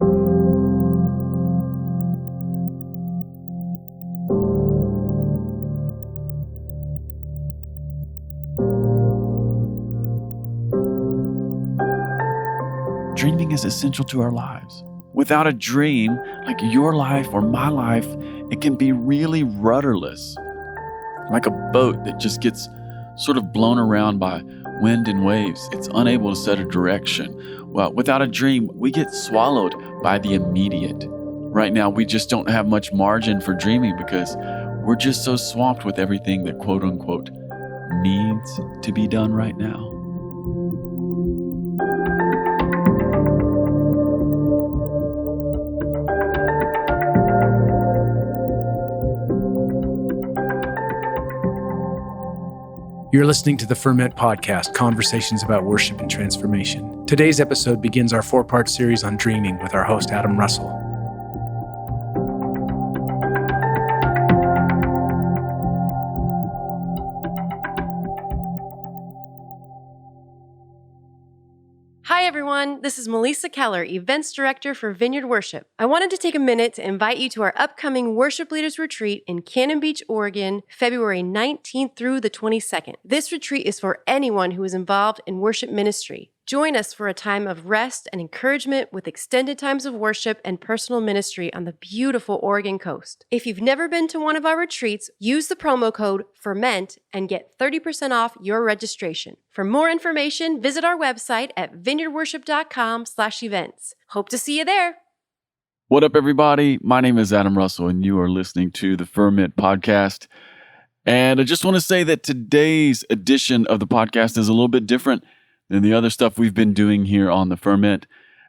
Dreaming is essential to our lives. Without a dream, like your life or my life, it can be really rudderless, like a boat that just gets sort of blown around by wind and waves. It's unable to set a direction. Well, without a dream, we get swallowed by the immediate. Right now, we just don't have much margin for dreaming because we're just so swamped with everything that quote unquote needs to be done right now. You're listening to the Ferment Podcast, Conversations about Worship and Transformation. Today's episode begins our 4-part series on dreaming with our host, Adam Russell. Hi everyone, this is Melissa Keller, Events Director for Vineyard Worship. I wanted to take a minute to invite you to our upcoming Worship Leaders Retreat in Cannon Beach, Oregon, February 19th through the 22nd. This retreat is for anyone who is involved in worship ministry. Join us for a time of rest and encouragement with extended times of worship and personal ministry on the beautiful Oregon coast. If you've never been to one of our retreats, use the promo code FERMENT and get 30% off your registration. For more information, visit our website at vineyardworship.com/events. Hope to see you there. What up, everybody? My name is Adam Russell, and you are listening to the Ferment Podcast. And I just want to say that today's edition of the podcast is a little bit different than the other stuff we've been doing here on the Ferment,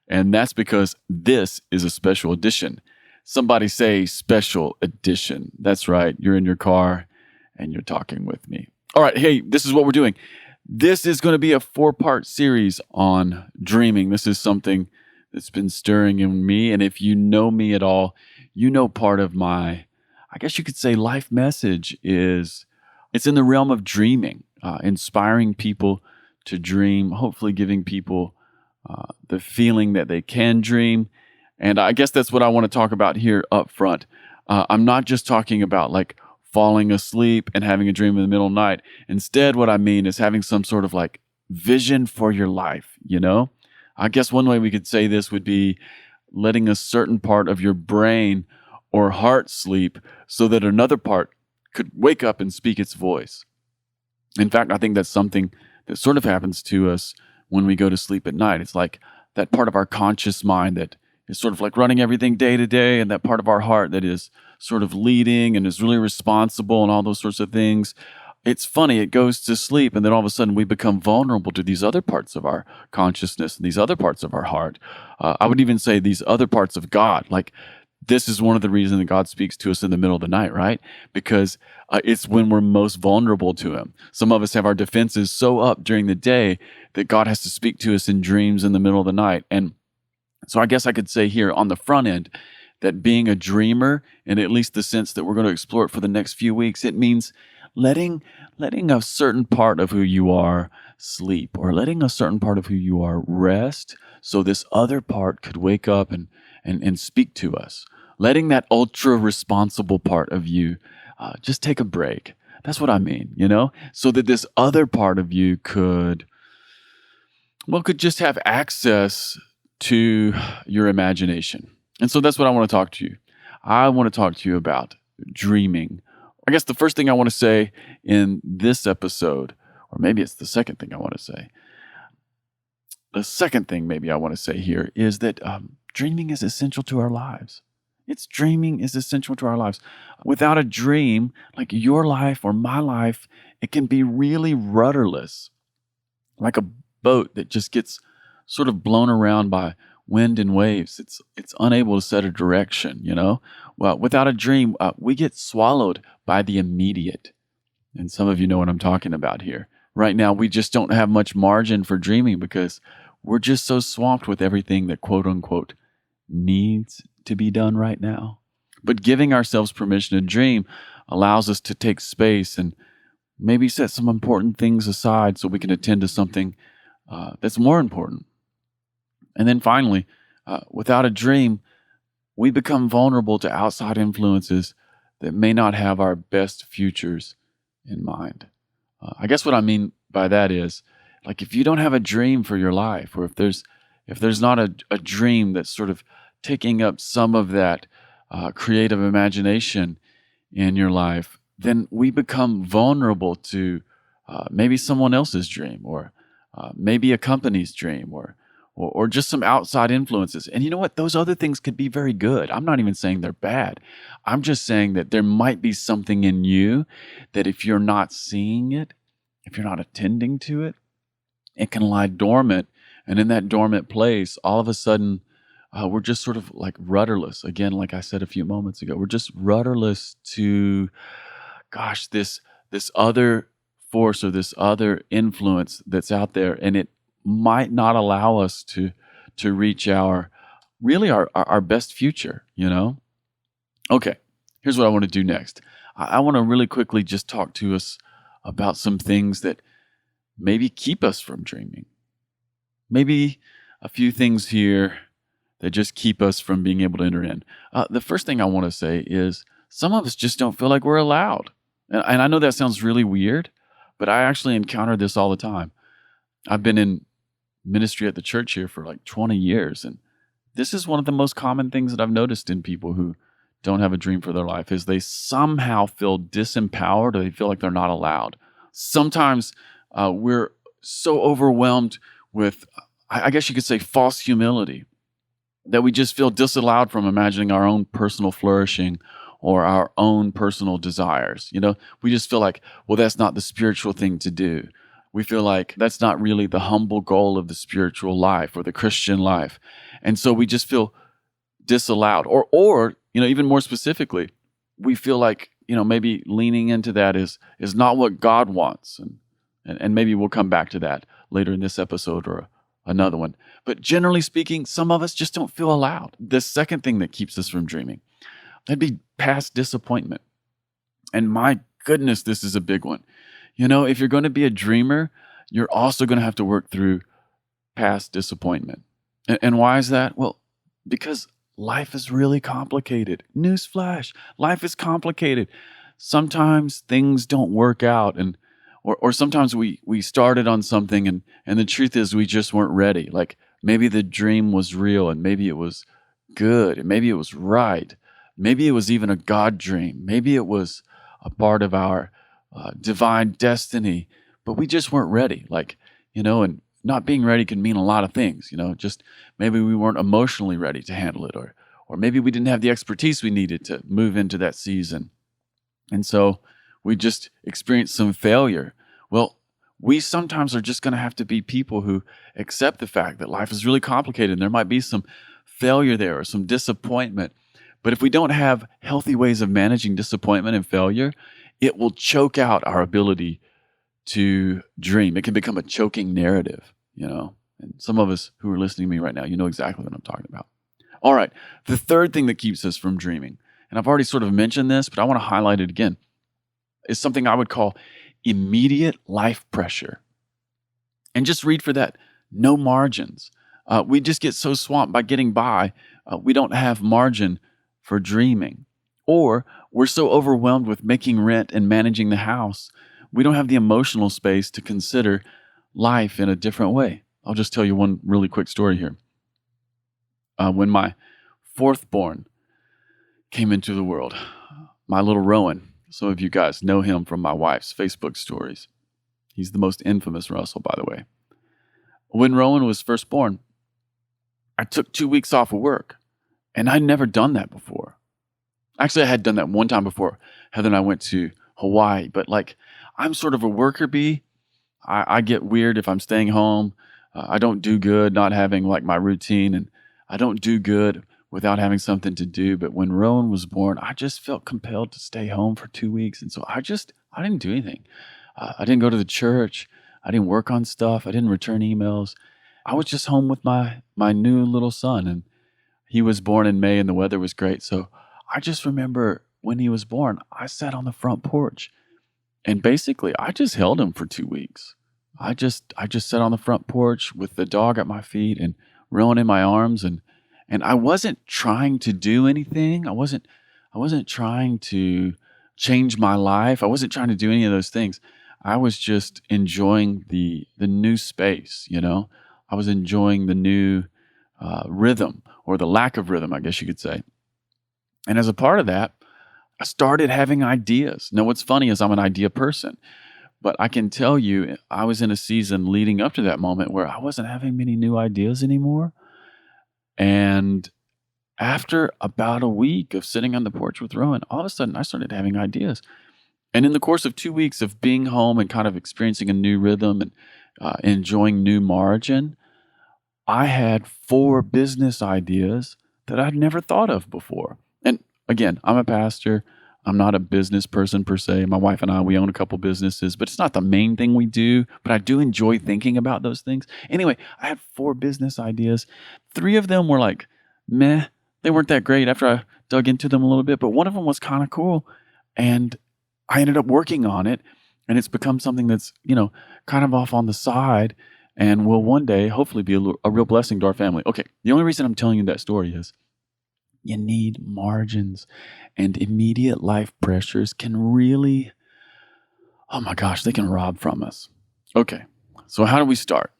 and that's because this is a special edition. Somebody say special edition. That's right. You're in your car and you're talking with me. All right. Hey, this is what we're doing. This is going to be a 4-part series on dreaming. This is something that's been stirring in me, and if you know me at all, you know part of my, I guess you could say, life message is it's in the realm of dreaming, inspiring people to dream, hopefully giving people the feeling that they can dream. And I guess that's what I want to talk about here up front. I'm not just talking about like falling asleep and having a dream in the middle of the night. Instead, what I mean is having some sort of like vision for your life, you know? I guess one way we could say this would be letting a certain part of your brain or heart sleep so that another part could wake up and speak its voice. In fact, I think that's something that sort of happens to us when we go to sleep at night. It's like that part of our conscious mind that is sort of like running everything day to day, and that part of our heart that is sort of leading and is really responsible and all those sorts of things. It's funny, it goes to sleep, and then all of a sudden we become vulnerable to these other parts of our consciousness and these other parts of our heart. I would even say these other parts of God. Like, this is one of the reasons that God speaks to us in the middle of the night, right? Because it's when we're most vulnerable to Him. Some of us have our defenses so up during the day that God has to speak to us in dreams in the middle of the night. And so I guess I could say here on the front end that being a dreamer, in at least the sense that we're going to explore it for the next few weeks, it means letting a certain part of who you are sleep, or letting a certain part of who you are rest, so this other part could wake up and speak to us. Letting that ultra responsible part of you just take a break. That's what I mean, you know? So that this other part of you could just have access to your imagination. And so that's what I want to talk to you. I want to talk to you about dreaming. I guess the first thing I want to say in this episode, or maybe it's the second thing I want to say. The second thing maybe I want to say here is that dreaming is essential to our lives. Dreaming is essential to our lives. Without a dream, like your life or my life, it can be really rudderless, like a boat that just gets sort of blown around by wind and waves. It's unable to set a direction, you know? Well, without a dream, we get swallowed by the immediate. And some of you know what I'm talking about here. Right now, we just don't have much margin for dreaming because we're just so swamped with everything that quote unquote needs to be done right now. But giving ourselves permission to dream allows us to take space and maybe set some important things aside so we can attend to something that's more important. And then finally, Without a dream, we become vulnerable to outside influences that may not have our best futures in mind. I guess what I mean by that is, like, if you don't have a dream for your life, or if there's not a dream that's sort of taking up some of that creative imagination in your life, then we become vulnerable to maybe someone else's dream, or maybe a company's dream, or just some outside influences. And you know what? Those other things could be very good. I'm not even saying they're bad. I'm just saying that there might be something in you that if you're not seeing it, if you're not attending to it, it can lie dormant. And in that dormant place, all of a sudden, we're just sort of like rudderless. Again, like I said a few moments ago, we're just rudderless to, gosh, this other force or this other influence that's out there, and it might not allow us to reach our best future, you know? Okay, here's what I want to do next. I want to really quickly just talk to us about some things that maybe keep us from dreaming. Maybe a few things here that just keep us from being able to enter in. The first thing I want to say is some of us just don't feel like we're allowed. And I know that sounds really weird, but I actually encounter this all the time. I've been in ministry at the church here for like 20 years, and this is one of the most common things that I've noticed in people who don't have a dream for their life is they somehow feel disempowered, or they feel like they're not allowed. Sometimes we're so overwhelmed with, I guess you could say, false humility, that we just feel disallowed from imagining our own personal flourishing or our own personal desires. You know, we just feel like, well, that's not the spiritual thing to do. We feel like that's not really the humble goal of the spiritual life or the Christian life. And so we just feel disallowed. Or you know, even more specifically, we feel like, you know, maybe leaning into that is not what God wants. And maybe we'll come back to that later in this episode or another one. But generally speaking, some of us just don't feel allowed. The second thing that keeps us from dreaming, that'd be past disappointment. And my goodness, this is a big one. You know, if you're going to be a dreamer, you're also going to have to work through past disappointment. And why is that? Well, because life is really complicated. Newsflash, life is complicated. Sometimes things don't work out, or sometimes we started on something and the truth is we just weren't ready. Like maybe the dream was real and maybe it was good and maybe it was right. Maybe it was even a God dream. Maybe it was a part of our divine destiny, but we just weren't ready. Like, you know, and not being ready can mean a lot of things, you know, just maybe we weren't emotionally ready to handle it, or maybe we didn't have the expertise we needed to move into that season. And so we just experienced some failure. Well, we sometimes are just going to have to be people who accept the fact that life is really complicated and there might be some failure there or some disappointment. But if we don't have healthy ways of managing disappointment and failure, it will choke out our ability to dream. It can become a choking narrative, you know. And some of us who are listening to me right now, you know exactly what I'm talking about. All right, the third thing that keeps us from dreaming, and I've already sort of mentioned this, but I want to highlight it again, is something I would call immediate life pressure. And just read for that, no margins. We just get so swamped by getting by, we don't have margin for dreaming. Or we're so overwhelmed with making rent and managing the house, we don't have the emotional space to consider life in a different way. I'll just tell you one really quick story here. When my fourth born came into the world, my little Rowan, some of you guys know him from my wife's Facebook stories. He's the most infamous Russell, by the way. When Rowan was first born, I took 2 weeks off of work, and I'd never done that before. Actually, I had done that one time before. Heather and I went to Hawaii, but like, I'm sort of a worker bee. I get weird if I'm staying home. I don't do good not having like my routine, and I don't do good without having something to do. But when Rowan was born, I just felt compelled to stay home for 2 weeks. And so I didn't do anything. I didn't go to the church. I didn't work on stuff. I didn't return emails. I was just home with my new little son, and he was born in May and the weather was great. So I just remember when he was born, I sat on the front porch and basically I just held him for 2 weeks. I just sat on the front porch with the dog at my feet and Rowan in my arms, and And I wasn't trying to do anything. I wasn't trying to change my life. I wasn't trying to do any of those things. I was just enjoying the new space, you know. I was enjoying the new rhythm, or the lack of rhythm, I guess you could say. And as a part of that, I started having ideas. Now, what's funny is I'm an idea person, but I can tell you, I was in a season leading up to that moment where I wasn't having many new ideas anymore. And after about a week of sitting on the porch with Rowan, all of a sudden I started having ideas. And in the course of 2 weeks of being home and kind of experiencing a new rhythm and enjoying new margin, I had 4 business ideas that I'd never thought of before. And again, I'm a pastor. I'm not a business person per se. My wife and I, we own a couple businesses, but it's not the main thing we do. But I do enjoy thinking about those things. Anyway, I had 4 business ideas. 3 of them were like, meh. They weren't that great after I dug into them a little bit, but one of them was kind of cool. And I ended up working on it, and it's become something that's, kind of off on the side and will one day hopefully be a real blessing to our family. Okay, the only reason I'm telling you that story is you need margins, and immediate life pressures can really, oh my gosh, they can rob from us. Okay, so how do we start?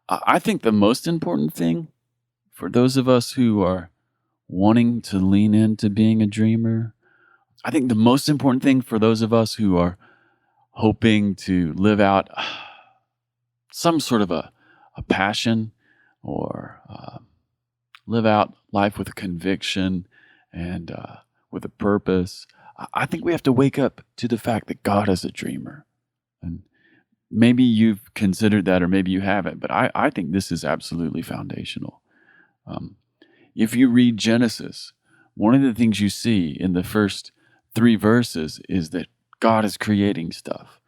I think the most important thing for those of us who are wanting to lean into being a dreamer, I think the most important thing for those of us who are hoping to live out some sort of a passion, or live out life with a conviction and with a purpose, I think we have to wake up to the fact that God is a dreamer. And maybe you've considered that, or maybe you haven't, but I think this is absolutely foundational. If you read Genesis, one of the things you see in the first 3 verses is that God is creating stuff,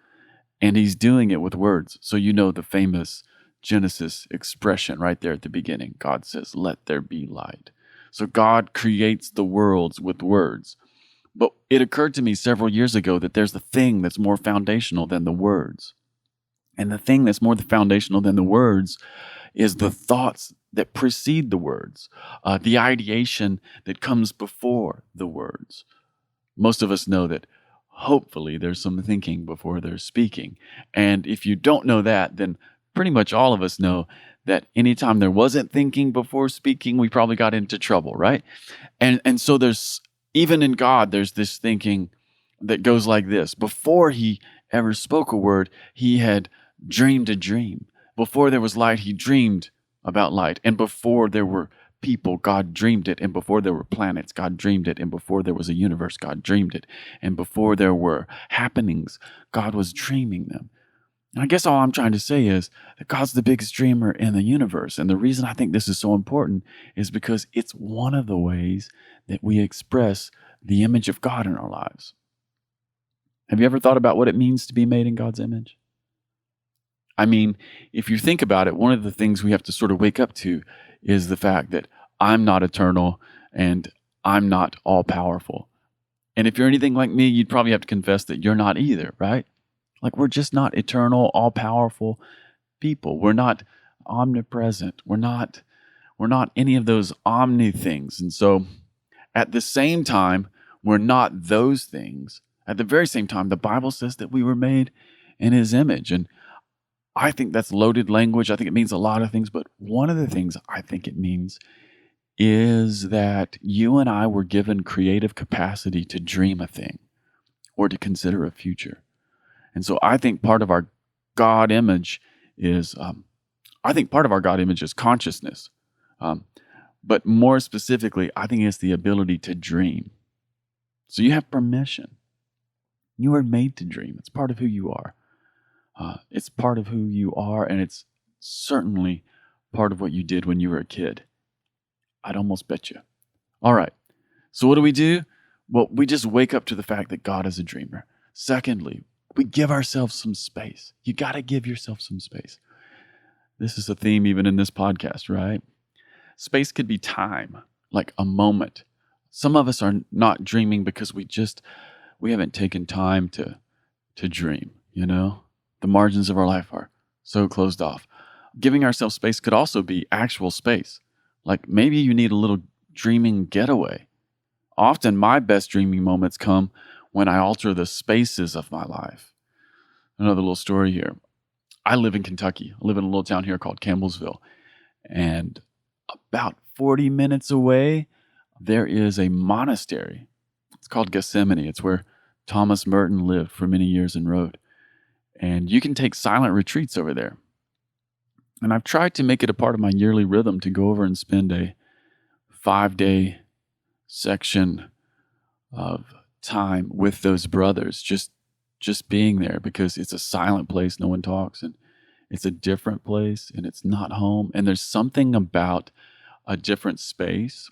and he's doing it with words. So the famous Genesis expression right there at the beginning. God says, "Let there be light." So God creates the worlds with words. But it occurred to me several years ago that there's a thing that's more foundational than the words. And the thing that's more foundational than the words is the thoughts that precede the words, the ideation that comes before the words. Most of us know that hopefully there's some thinking before there's speaking. And if you don't know that, then pretty much all of us know that anytime there wasn't thinking before speaking, we probably got into trouble, right? And so there's, even in God, there's this thinking that goes like this. Before he ever spoke a word, he had dreamed a dream. Before there was light, he dreamed about light. And before there were people, God dreamed it. And before there were planets, God dreamed it. And before there was a universe, God dreamed it. And before there were happenings, God was dreaming them. And I guess all I'm trying to say is that God's the biggest dreamer in the universe. And the reason I think this is so important is because it's one of the ways that we express the image of God in our lives. Have you ever thought about what it means to be made in God's image? I mean, if you think about it, one of the things we have to sort of wake up to is the fact that I'm not eternal and I'm not all-powerful. And if you're anything like me, you'd probably have to confess that you're not either, right? Like, we're just not eternal, all-powerful people. We're not omnipresent. We're not any of those omni things. And so at the same time, we're not those things. At the very same time, the Bible says that we were made in his image. And I think that's loaded language. I think it means a lot of things. But one of the things I think it means is that you and I were given creative capacity to dream a thing or to consider a future. And so I think part of our God image is, consciousness. But more specifically, I think it's the ability to dream. So you have permission. You were made to dream. It's part of who you are. It's part of who you are, and it's certainly part of what you did when you were a kid. I'd almost bet you. All right. So what do? Well, we just wake up to the fact that God is a dreamer. Secondly, we give ourselves some space. You got to give yourself some space. This is a theme even in this podcast, right? Space could be time, like a moment. Some of us are not dreaming because we haven't taken time to dream, The margins of our life are so closed off. Giving ourselves space could also be actual space. Like maybe you need a little dreaming getaway. Often my best dreaming moments come when I alter the spaces of my life. Another little story here. I live in Kentucky. I live in a little town here called Campbellsville. And about 40 minutes away, there is a monastery. It's called Gethsemane. It's where Thomas Merton lived for many years and wrote. And you can take silent retreats over there. And I've tried to make it a part of my yearly rhythm to go over and spend a 5-day section of time with those brothers, just being there, because it's a silent place, no one talks, and it's a different place, and it's not home. And there's something about a different space.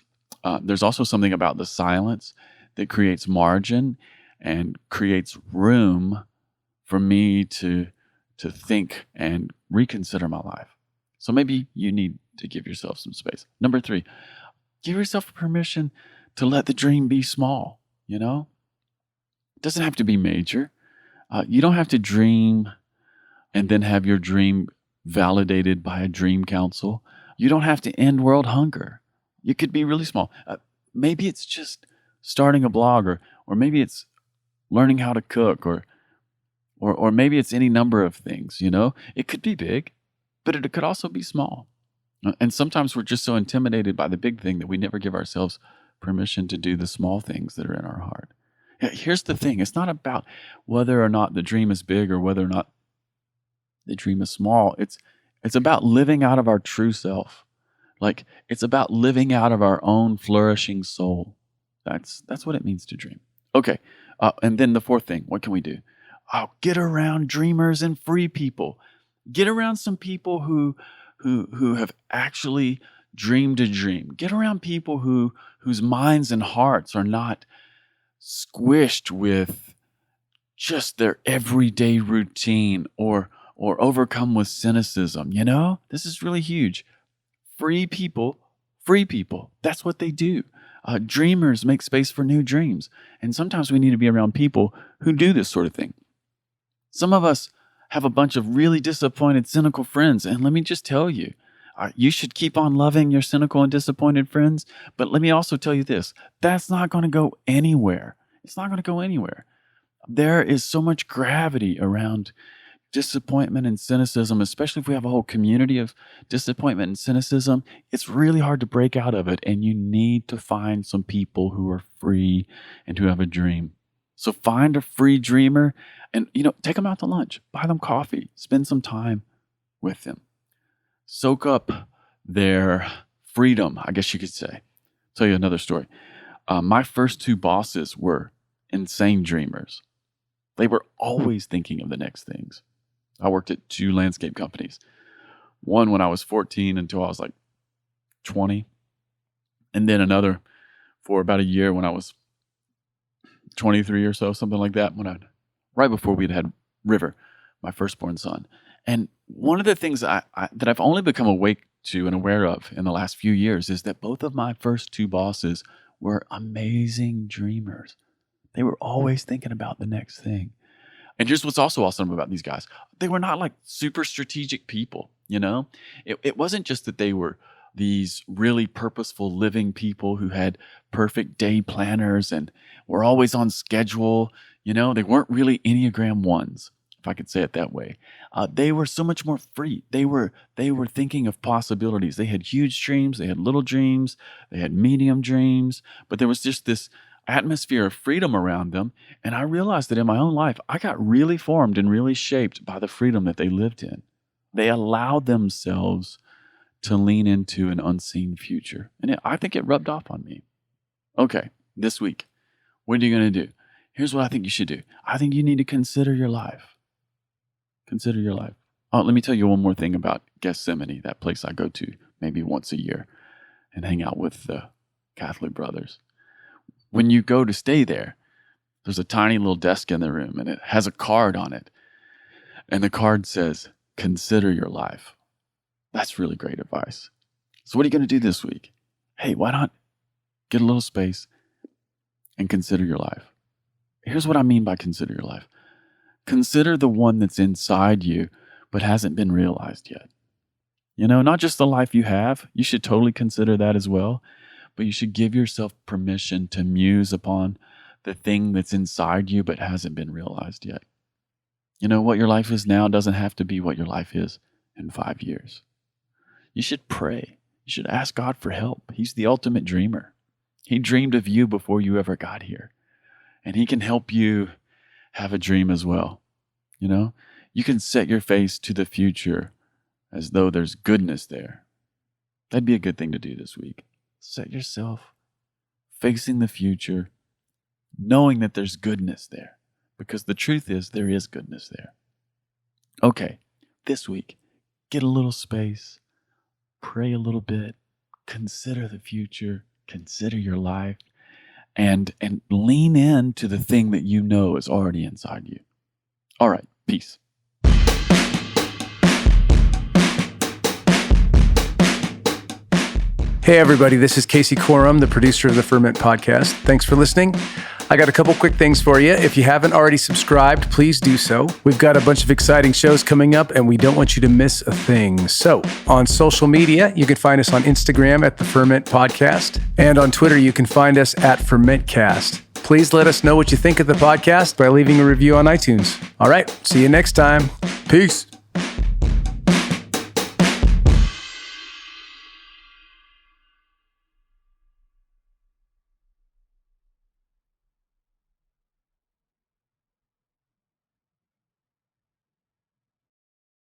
There's also something about the silence that creates margin and creates room for me to think and reconsider my life. So maybe you need to give yourself some space. Number 3, give yourself permission to let the dream be small, you know? It doesn't have to be major. You don't have to dream and then have your dream validated by a dream council. You don't have to end world hunger. You could be really small. Maybe it's just starting a blog, or maybe it's learning how to cook, or maybe it's any number of things, you know? It could be big, but it could also be small. And sometimes we're just so intimidated by the big thing that we never give ourselves permission to do the small things that are in our heart. Here's the thing. It's not about whether or not the dream is big or whether or not the dream is small. It's about living out of our true self. Like, it's about living out of our own flourishing soul. That's what it means to dream. Okay. And then the 4th thing, what can we do? Get around dreamers and free people. Get around some people who have actually dreamed a dream. Get around people whose minds and hearts are not squished with just their everyday routine or overcome with cynicism. You know, this is really huge. Free people. That's what they do. Dreamers make space for new dreams. And sometimes we need to be around people who do this sort of thing. Some of us have a bunch of really disappointed, cynical friends. And let me just tell you, you should keep on loving your cynical and disappointed friends. But let me also tell you this, that's not going to go anywhere. It's not going to go anywhere. There is so much gravity around disappointment and cynicism, especially if we have a whole community of disappointment and cynicism. It's really hard to break out of it. And you need to find some people who are free and who have a dream. So find a free dreamer and, take them out to lunch, buy them coffee, spend some time with them. Soak up their freedom, I guess you could say. I'll tell you another story. My first 2 bosses were insane dreamers. They were always thinking of the next things. I worked at 2 landscape companies. One when I was 14 until I was like 20. And then another for about a year when I was 23 or so, something like that, right before we'd had River, my firstborn son. And one of the things that I've only become awake to and aware of in the last few years is that both of my first 2 bosses were amazing dreamers. They were always thinking about the next thing. And here's what's also awesome about these guys. They were not like super strategic people, It wasn't just that they were these really purposeful living people who had perfect day planners and were always on schedule. They weren't really Enneagram 1s, if I could say it that way. They were so much more free. They were thinking of possibilities. They had huge dreams. They had little dreams. They had medium dreams. But there was just this atmosphere of freedom around them. And I realized that in my own life, I got really formed and really shaped by the freedom that they lived in. They allowed themselves to lean into an unseen future. And I think it rubbed off on me. Okay, this week, what are you going to do? Here's what I think you should do. I think you need to consider your life. Consider your life. Oh, let me tell you one more thing about Gethsemane, that place I go to maybe once a year and hang out with the Catholic brothers. When you go to stay there, there's a tiny little desk in the room and it has a card on it. And the card says, consider your life. That's really great advice. So what are you going to do this week? Hey, why not get a little space and consider your life? Here's what I mean by consider your life. Consider the one that's inside you but hasn't been realized yet. Not just the life you have. You should totally consider that as well. But you should give yourself permission to muse upon the thing that's inside you but hasn't been realized yet. What your life is now doesn't have to be what your life is in 5 years. You should pray. You should ask God for help. He's the ultimate dreamer. He dreamed of you before you ever got here. And he can help you have a dream as well. You can set your face to the future as though there's goodness there. That'd be a good thing to do this week. Set yourself facing the future, knowing that there's goodness there. Because the truth is, there is goodness there. Okay, this week, get a little space, pray a little bit, consider the future, consider your life, and lean into the thing that you know is already inside you. All right, peace. Hey everybody, this is Casey Corum, the producer of the Ferment Podcast. Thanks for listening. I got a couple quick things for you. If you haven't already subscribed, please do so. We've got a bunch of exciting shows coming up and we don't want you to miss a thing. So on social media, you can find us on Instagram at the Ferment Podcast, and on Twitter, you can find us at FermentCast. Please let us know what you think of the podcast by leaving a review on iTunes. All right, see you next time. Peace.